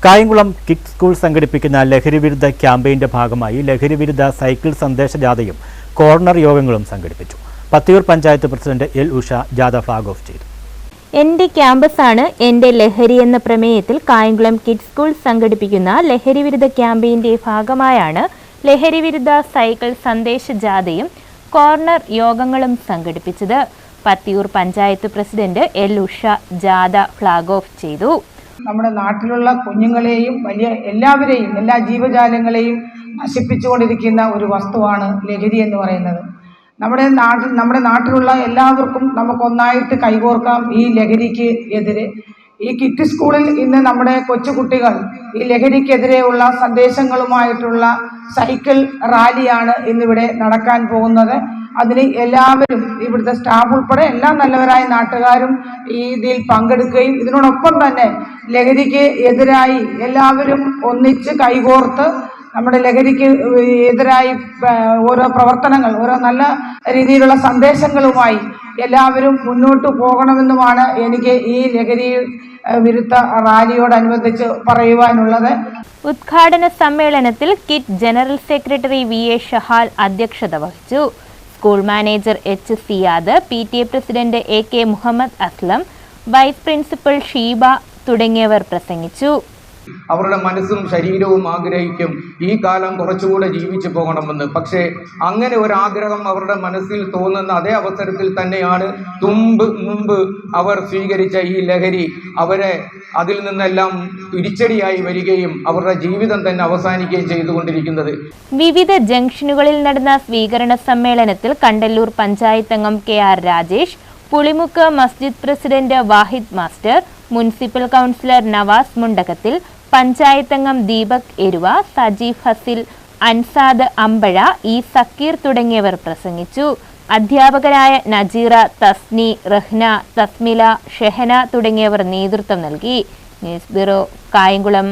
Kayamkulam kick school സംഘടിപ്പിക്കുന്ന ലഹരിവിരുദ്ധ ക്യാമ്പയിന്റെ ഭാഗമായി ലഹരിവിരുദ്ധ സൈക്കിൾ സന്ദേശജാഥയും കോർണർ യോഗങ്ങളും സംഘടിപ്പിച്ചു. പത്തിയൂർ പഞ്ചായത്ത് പ്രസിഡന്റ് എൽ ഉഷ ജാഥ ഫ്ലാഗ് ഓഫ് ചെയ്തു. എന്റെ ക്യാമ്പസാണ് എന്റെ ലഹരി എന്ന പ്രമേയത്തിൽ കായംകുളം കിഡ് സ്കൂൾ സംഘടിപ്പിക്കുന്ന ലഹരിവിരുദ്ധ ക്യാമ്പയിന്റെ ഭാഗമായാണ് ലഹരിവിരുദ്ധ സൈക്കിൾ സന്ദേശജാഥയും കോർണർ യോഗങ്ങളും സംഘടിപ്പിച്ചത്. പത്തിയൂർ പഞ്ചായത്ത് പ്രസിഡന്റ് എൽ ഉഷ ജാഥ ഫ്ലാഗ് ഓഫ് ചെയ്തു. നമ്മുടെ നാട്ടിലുള്ള കുഞ്ഞുങ്ങളെയും വലിയ എല്ലാവരെയും എല്ലാ ജീവജാലങ്ങളെയും നശിപ്പിച്ചുകൊണ്ടിരിക്കുന്ന ഒരു വസ്തുവാണ് ലഹരി എന്ന് പറയുന്നത്. നമ്മുടെ നാട്ടിലുള്ള എല്ലാവർക്കും നമുക്കൊന്നായിട്ട് കൈകോർക്കാം ഈ ലഹരിക്ക് എതിരെ. ഈ കിറ്റ് സ്കൂളിൽ ഇന്ന് നമ്മുടെ കൊച്ചുകുട്ടികൾ ഈ ലഹരിക്കെതിരെയുള്ള സന്ദേശങ്ങളുമായിട്ടുള്ള സൈക്കിൾ റാലിയാണ് ഇന്നിവിടെ നടക്കാൻ പോകുന്നത്. അതിന് എല്ലാവരും ഇവിടുത്തെ സ്റ്റാഫ് ഉൾപ്പെടെ എല്ലാ നല്ലവരായ നാട്ടുകാരും ഇതിൽ പങ്കെടുക്കുകയും ഇതിനോടൊപ്പം തന്നെ ലഹരിക്ക് എതിരായി എല്ലാവരും ഒന്നിച്ച് കൈകോർത്ത് നമ്മുടെ ലഹരിക്ക് എതിരായി ഓരോ പ്രവർത്തനങ്ങൾ, ഓരോ നല്ല രീതിയിലുള്ള സന്ദേശങ്ങളുമായി എല്ലാവരും മുന്നോട്ട് പോകണമെന്നുമാണ് എനിക്ക് ഈ ലഹരി വിരുദ്ധ റാലിയോടനുബന്ധിച്ച് പറയുവാനുള്ളത്. ഉദ്ഘാടന സമ്മേളനത്തിൽ കിറ്റ് general secretary V A Shahal അധ്യക്ഷത വഹിച്ചു. School manager H Siyad, PTA president A K Muhammad Aslam, vice principal Sheeba തുടങ്ങിയവർ പ്രസംഗിച്ചു. അവരുടെ മനസ്സും ശരീരവും ആഗ്രഹിക്കും ഈ കാലം കുറച്ചുകൂടെ ജീവിച്ചു പോകണമെന്ന്. പക്ഷേ അങ്ങനെ ഒരു ആഗ്രഹം അവരുടെ മനസ്സിൽ തോന്നുന്ന അതേ അവസരത്തിൽ തന്നെയാണ് മുമ്പ് അവർ സ്വീകരിച്ച ഈ ലഹരി അവരെ അതിൽ നിന്നെല്ലാം തിരിച്ചടിയായി വരികയും അവരുടെ ജീവിതം തന്നെ അവസാനിക്കുകയും ചെയ്തുകൊണ്ടിരിക്കുന്നത്. വിവിധ ജംഗ്ഷനുകളിൽ നടന്ന സ്വീകരണ സമ്മേളനത്തിൽ കണ്ടല്ലൂർ പഞ്ചായത്ത് അംഗം KR രാജേഷ്, പുളിമുക്ക് മസ്ജിദ് പ്രസിഡന്റ് വാഹിദ് master, municipal councillor Nawaz Mundakathil, panchayat അംഗം ദീപക് എരുവ, സജീഫ് ഹസിൽ, അൻസാദ് അമ്പഴ, ഇ സക്കീർ തുടങ്ങിയവർ പ്രസംഗിച്ചു. അധ്യാപകരായ നജീറ, തസ്നി, റഹ്ന, തസ്മില, ഷെഹന തുടങ്ങിയവർ നേതൃത്വം നൽകി. News bureau, Kayamkulam.